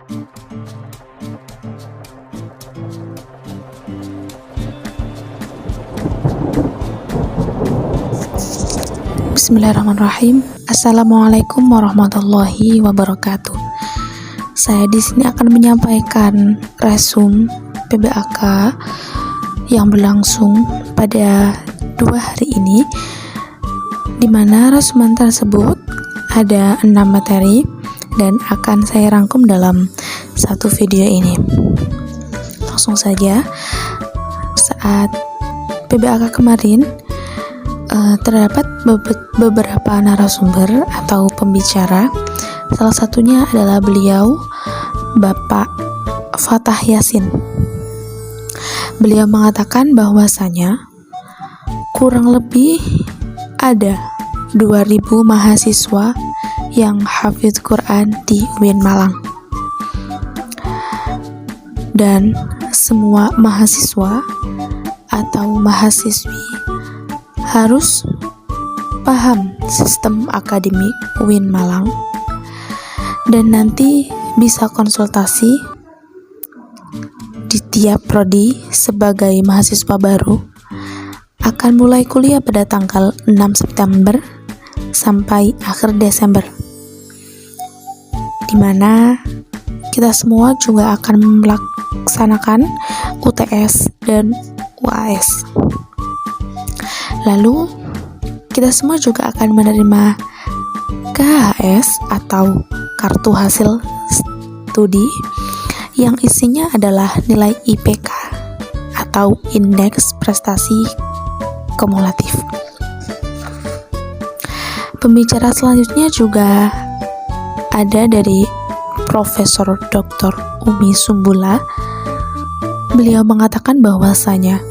Bismillahirrahmanirrahim. Assalamualaikum warahmatullahi wabarakatuh. Saya di sini akan menyampaikan resume PBAK yang berlangsung pada 2 hari ini, di mana resumen tersebut ada 6 materi dan akan saya rangkum dalam satu video ini. Langsung saja, saat PBAK kemarin terdapat beberapa narasumber atau pembicara. Salah satunya adalah beliau, Bapak Fatah Yasin. Beliau mengatakan bahwasanya kurang lebih ada 2000 mahasiswa yang hafidz Quran di UIN Malang. Dan semua mahasiswa atau mahasiswi harus paham sistem akademik UIN Malang dan nanti bisa konsultasi di tiap prodi sebagai mahasiswa baru akan mulai kuliah pada tanggal 6 September sampai akhir Desember, di mana kita semua juga akan melaksanakan UTS dan UAS. Lalu kita semua juga akan menerima KHS atau kartu hasil studi yang isinya adalah nilai IPK atau indeks prestasi kumulatif. Pembicara selanjutnya juga ada dari Profesor Dr. Umi Sumbula. Beliau mengatakan bahwasanya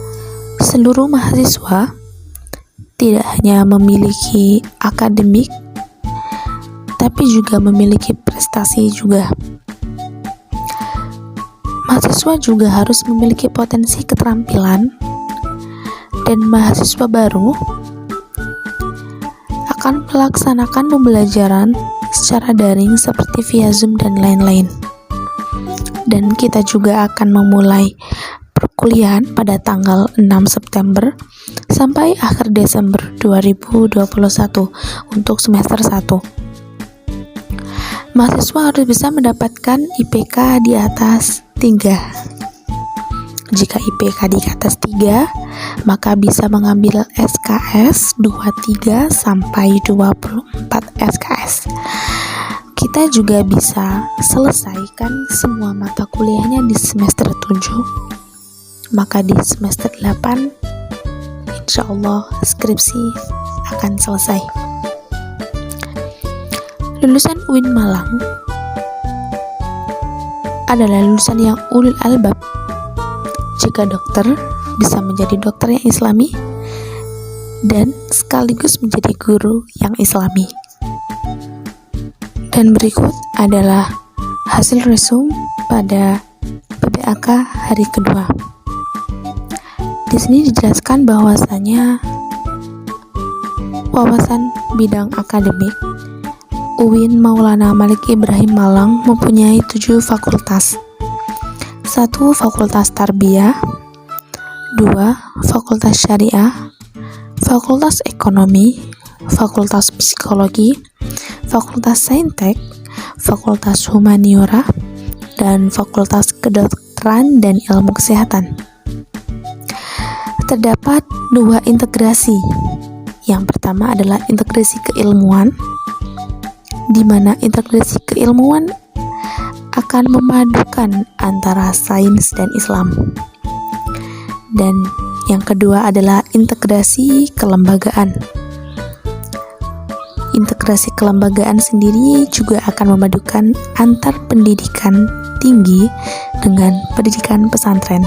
seluruh mahasiswa tidak hanya memiliki akademik, tapi juga memiliki prestasi juga. Mahasiswa juga harus memiliki potensi keterampilan, dan mahasiswa baru akan melaksanakan pembelajaran secara daring seperti via Zoom dan lain-lain. Dan kita juga akan memulai perkuliahan pada tanggal 6 September sampai akhir Desember 2021 untuk semester 1. Mahasiswa harus bisa mendapatkan IPK di atas 3. Jika IPK di atas 3, maka bisa mengambil SKS 23 sampai 24 SKS. Kita juga bisa selesaikan semua mata kuliahnya di semester 7. Maka di semester 8 insya Allah skripsi akan selesai. Lulusan UIN Malang adalah lulusan yang ulul albab. Jika dokter, bisa menjadi dokter yang islami dan sekaligus menjadi guru yang islami. Dan berikut adalah hasil resume pada PBAK hari kedua. Di sini dijelaskan bahwasanya wawasan bidang akademik UIN Maulana Malik Ibrahim Malang mempunyai 7 fakultas. 1. Fakultas Tarbiyah, 2. Fakultas Syariah, Fakultas Ekonomi, Fakultas Psikologi, Fakultas Saintek, Fakultas Humaniora, dan Fakultas Kedokteran dan Ilmu Kesehatan. Terdapat 2 integrasi. Yang pertama adalah integrasi keilmuan, di mana integrasi keilmuan akan memadukan antara sains dan Islam. Dan yang kedua adalah integrasi kelembagaan. Integrasi kelembagaan sendiri juga akan memadukan antar pendidikan tinggi dengan pendidikan pesantren.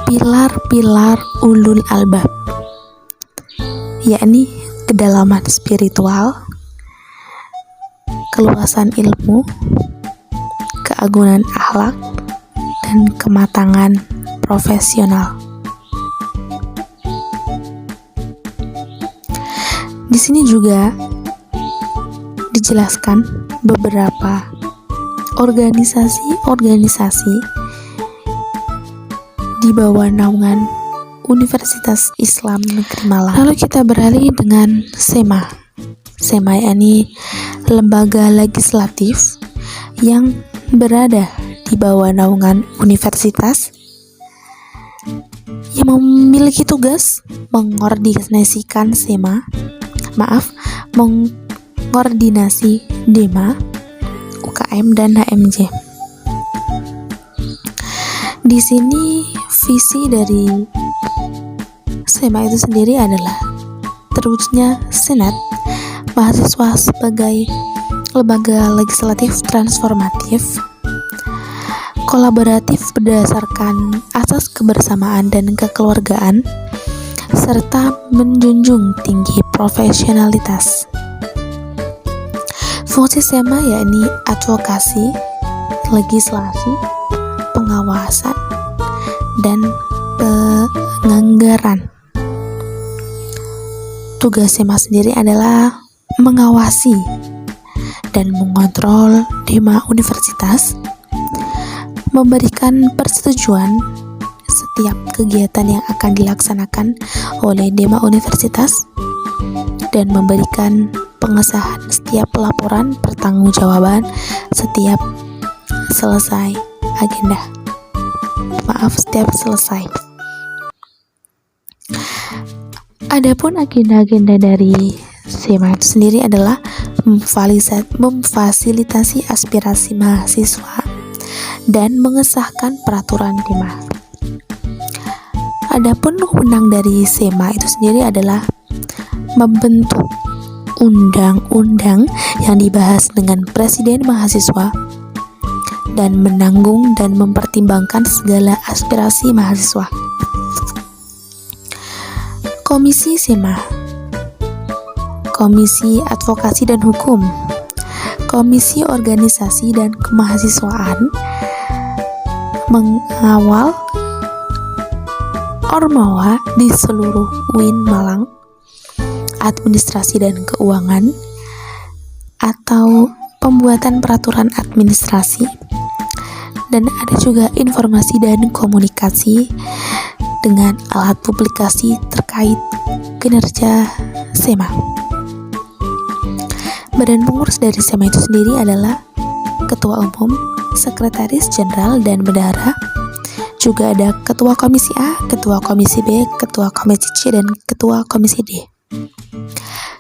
Pilar-pilar ulul albab, yakni kedalaman spiritual, keluasan ilmu, keagungan akhlak, dan kematangan profesional. Di sini juga dijelaskan beberapa organisasi-organisasi di bawah naungan Universitas Islam Negeri Malang. Lalu kita beralih dengan SEMA. SEMA yakni lembaga legislatif yang berada di bawah naungan universitas yang memiliki tugas mengkoordinasikan mengkoordinasi DEMA, UKM dan HMJ. Di sini visi dari SEMA itu sendiri adalah terwujudnya Senat mahasiswa sebagai lembaga legislatif transformatif, kolaboratif berdasarkan asas kebersamaan dan kekeluargaan, serta menjunjung tinggi profesionalitas. Fungsi SEMA yakni advokasi, legislasi, pengawasan, dan penganggaran. Tugas SEMA sendiri adalah mengawasi dan mengontrol DEMA universitas, memberikan persetujuan setiap kegiatan yang akan dilaksanakan oleh DEMA universitas, dan memberikan pengesahan setiap laporan pertanggungjawaban setiap selesai selesai. Adapun agenda-agenda dari SEMA itu sendiri adalah memfasilitasi aspirasi mahasiswa dan mengesahkan peraturan DEMA. Adapun wewenang dari SEMA itu sendiri adalah membentuk undang-undang yang dibahas dengan presiden mahasiswa dan menanggung dan mempertimbangkan segala aspirasi mahasiswa. Komisi SEMA, Komisi Advokasi dan Hukum, Komisi Organisasi dan Kemahasiswaan, mengawal Ormawa di seluruh UIN Malang, administrasi dan keuangan, atau pembuatan peraturan administrasi, dan ada juga informasi dan komunikasi dengan alat publikasi terkait kinerja SEMA. Badan pengurus dari SEMA itu sendiri adalah Ketua Umum, Sekretaris Jenderal, dan Bendahara. Juga ada Ketua Komisi A, Ketua Komisi B, Ketua Komisi C, dan Ketua Komisi D.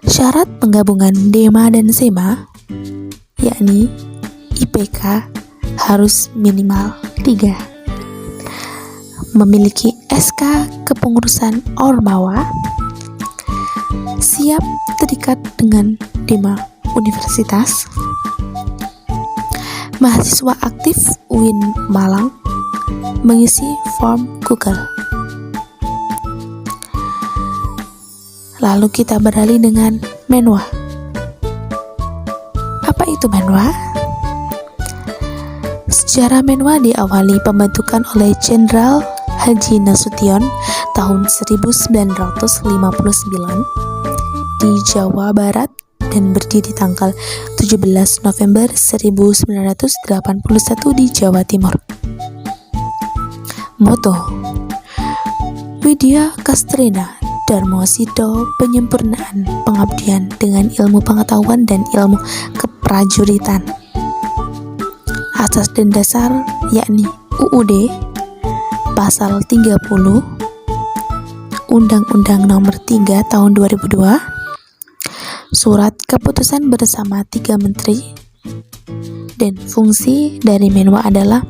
Syarat penggabungan DEMA dan SEMA yakni IPK harus minimal 3, memiliki SK kepengurusan Ormawa, siap terikat dengan DEMA Universitas, mahasiswa aktif UIN Malang, mengisi form Google. Lalu kita beralih dengan Menwa. Apa itu Menwa? Sejarah Menwa diawali pembentukan oleh Jenderal Haji Nasution tahun 1959 di Jawa Barat dan berdiri tanggal 17 November 1981 di Jawa Timur. Moto: Widya Kastrena Dharma Sido, penyempurnaan pengabdian dengan ilmu pengetahuan dan ilmu keprajuritan. Asas dan dasar yakni UUD Pasal 30 Undang-Undang Nomor 3 Tahun 2002, Surat Keputusan bersama 3 Menteri, dan fungsi dari Menwa adalah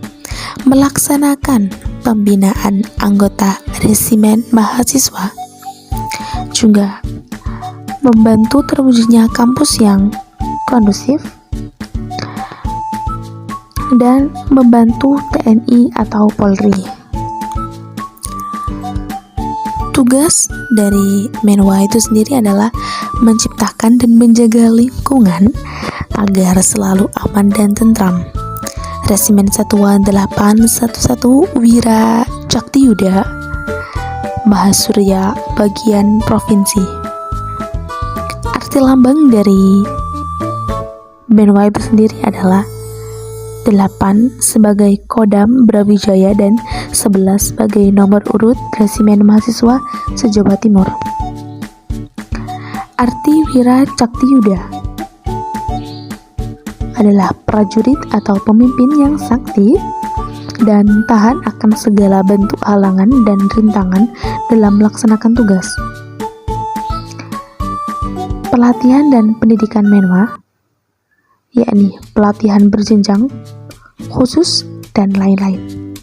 melaksanakan pembinaan anggota resimen mahasiswa, juga membantu terwujudnya kampus yang kondusif, dan membantu TNI atau Polri. Tugas dari Menwa itu sendiri adalah menciptakan dan menjaga lingkungan agar selalu aman dan tentram. Resimen Satuan 811 Wira Caktiyuda, Mahasurya bagian provinsi. Arti lambang dari Menwa itu sendiri adalah 8 sebagai Kodam Brawijaya, dan 11 sebagai nomor urut resimen mahasiswa se-Jawa Timur. Arti Wira Caktiyuda adalah prajurit atau pemimpin yang sakti dan tahan akan segala bentuk halangan dan rintangan dalam melaksanakan tugas. Pelatihan dan pendidikan Menwa, yakni pelatihan berjenjang, khusus, dan lain-lain.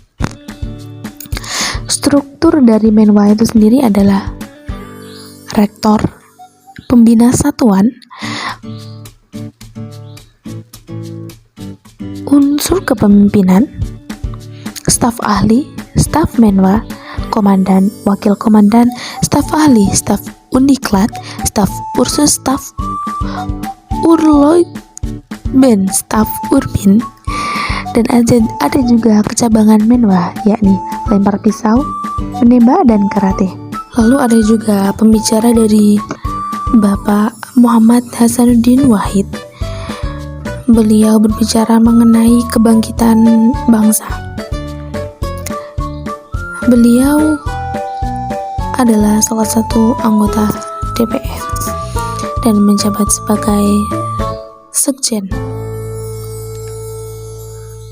Struktur dari Menwa itu sendiri adalah rektor, pembina satuan, unsur kepemimpinan, staf ahli, staf Menwa, komandan, wakil komandan, staf ahli, staf Undiklat, staf Ursus, staf Urloiben, staf Urbin, dan ada juga kecabangan Menwa, yakni lempar pisau, menembak, dan karate. Lalu ada juga pembicara dari Bapak Muhammad Hasanuddin Wahid. Beliau berbicara mengenai kebangkitan bangsa. Beliau adalah salah satu anggota DPR dan menjabat sebagai Sekjen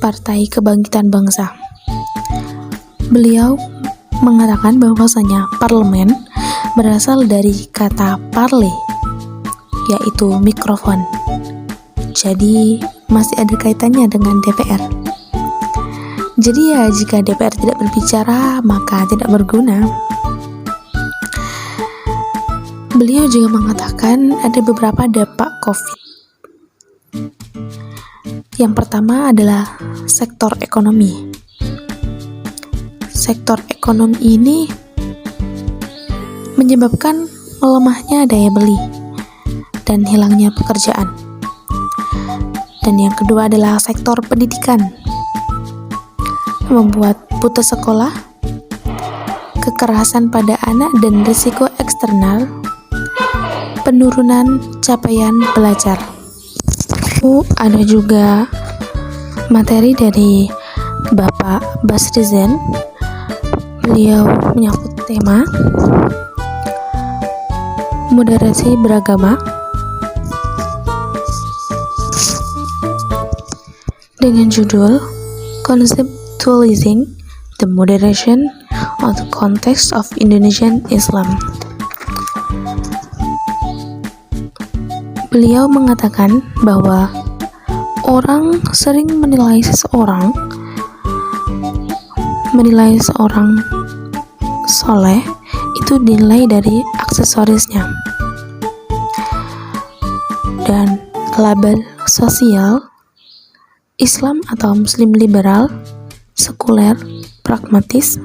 Partai Kebangkitan Bangsa. Beliau mengatakan bahwasanya parlemen berasal dari kata parle, yaitu mikrofon. Jadi masih ada kaitannya dengan DPR. Jadi ya, jika DPR tidak berbicara, maka tidak berguna. Beliau juga mengatakan ada beberapa dampak COVID. Yang pertama adalah sektor ekonomi. Sektor ekonomi ini menyebabkan melemahnya daya beli dan hilangnya pekerjaan. Dan yang kedua adalah sektor pendidikan, membuat putus sekolah, kekerasan pada anak, dan risiko eksternal, penurunan capaian belajar. Ada juga materi dari Bapak Basrizen. Beliau menyangkut tema moderasi beragama dengan judul Conceptualizing the Moderation of the Context of Indonesian Islam. Beliau mengatakan bahwa orang sering menilai seseorang soleh itu dinilai dari aksesorisnya, dan label sosial Islam atau Muslim liberal, sekuler, pragmatis,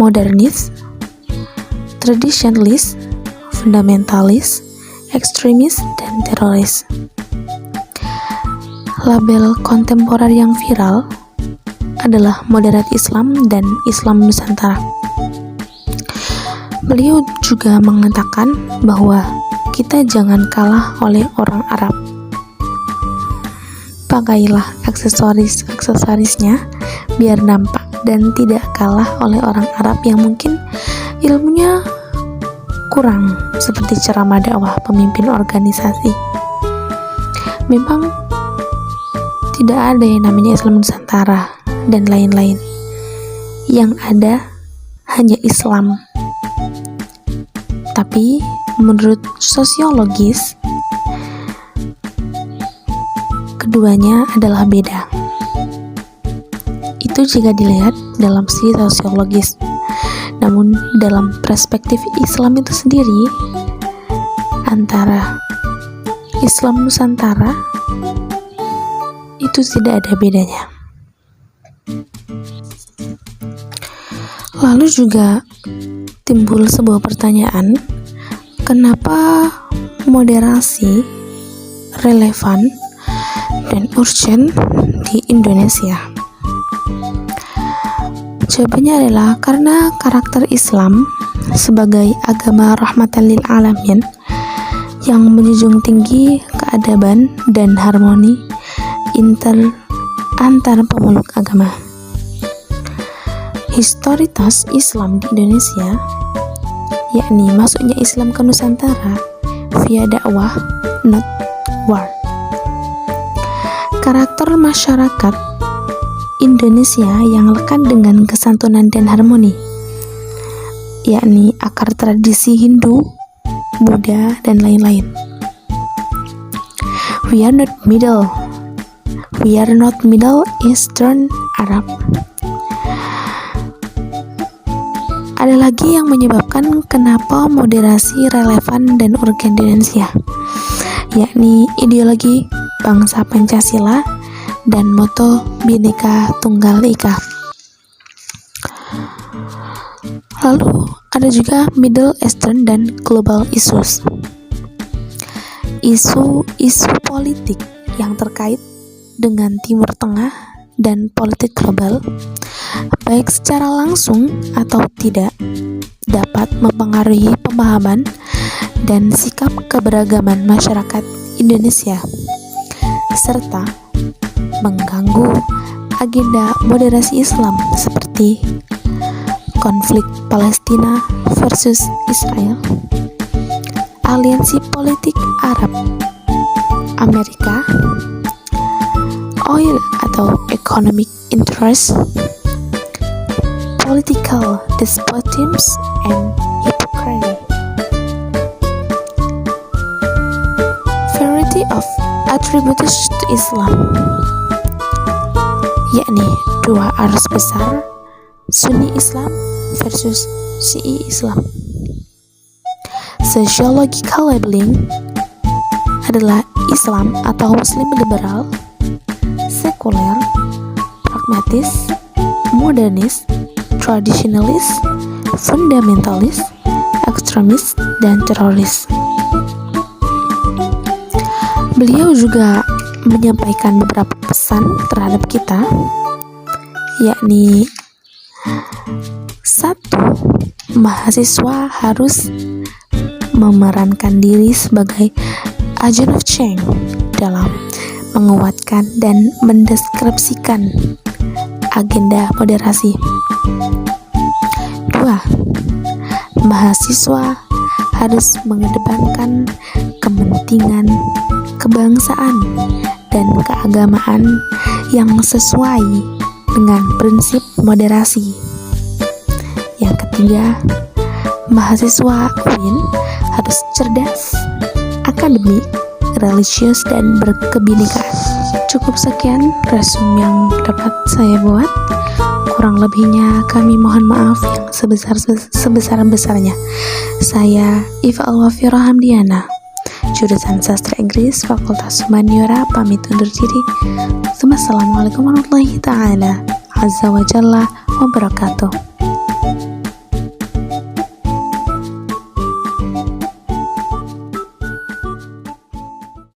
modernis, tradisionalis, fundamentalis, ekstremis, dan teroris. Label kontemporer yang viral adalah moderat Islam dan Islam Nusantara. Beliau juga mengatakan bahwa kita jangan kalah oleh orang Arab. Pakailah aksesorisnya biar nampak dan tidak kalah oleh orang Arab yang mungkin ilmunya kurang, seperti ceramah dakwah, pemimpin organisasi. Memang tidak ada yang namanya Islam Nusantara dan lain-lain. Yang ada hanya Islam. Tapi menurut sosiologis, keduanya adalah beda. Itu jika dilihat dalam segi sosiologis. Namun dalam perspektif Islam itu sendiri, antara Islam Nusantara itu tidak ada bedanya. Lalu juga timbul sebuah pertanyaan, kenapa moderasi relevan dan urgent di Indonesia? Jawabannya adalah karena karakter Islam sebagai agama rahmatan lil alamin yang menjunjung tinggi keadaban dan harmoni antar pemeluk agama. Historitas Islam di Indonesia, yakni masuknya Islam ke Nusantara via dakwah, not war. Karakter masyarakat Indonesia yang lekat dengan kesantunan dan harmoni, yakni akar tradisi Hindu, Buddha, dan lain-lain. We are not Middle Eastern Arab. Ada lagi yang menyebabkan kenapa moderasi relevan dan urgen di Indonesia, yakni ideologi bangsa Pancasila dan moto Bhinneka Tunggal Ika. Lalu ada juga Middle Eastern dan Global Issues. Isu-isu politik yang terkait dengan Timur Tengah dan politik global, baik secara langsung atau tidak, dapat mempengaruhi pemahaman dan sikap keberagaman masyarakat Indonesia, serta mengganggu agenda moderasi Islam seperti konflik Palestina versus Israel, aliansi politik Arab, Amerika, oil atau economic interest, political despotism, and hypocrisy. Variety of attributes to Islam, yakni dua arus besar, Sunni Islam versus Syi'i Islam. Sociological labeling adalah Islam atau Muslim liberal, sekuler, pragmatis, modernis, tradisionalis, fundamentalis, ekstremis, dan teroris. Beliau juga menyampaikan beberapa pesan terhadap kita, yakni 1. Mahasiswa harus memerankan diri sebagai agent of change dalam menguatkan dan mendeskripsikan agenda moderasi. 2. Mahasiswa harus mengedepankan kepentingan kebangsaan dan keagamaan yang sesuai dengan prinsip moderasi. Yang ketiga, mahasiswa UIN harus cerdas, akademik, religius, dan berkebinekaan. Cukup sekian resume yang dapat saya buat. Kurang lebihnya kami mohon maaf yang sebesar-besarnya. Saya Iva Alwafira Hamdiana, jurusan Sastra Inggris, Fakultas Humaniora, pamit undur diri. Wassalamualaikum warahmatullahi ta'ala azza wa jalla wabarakatuh.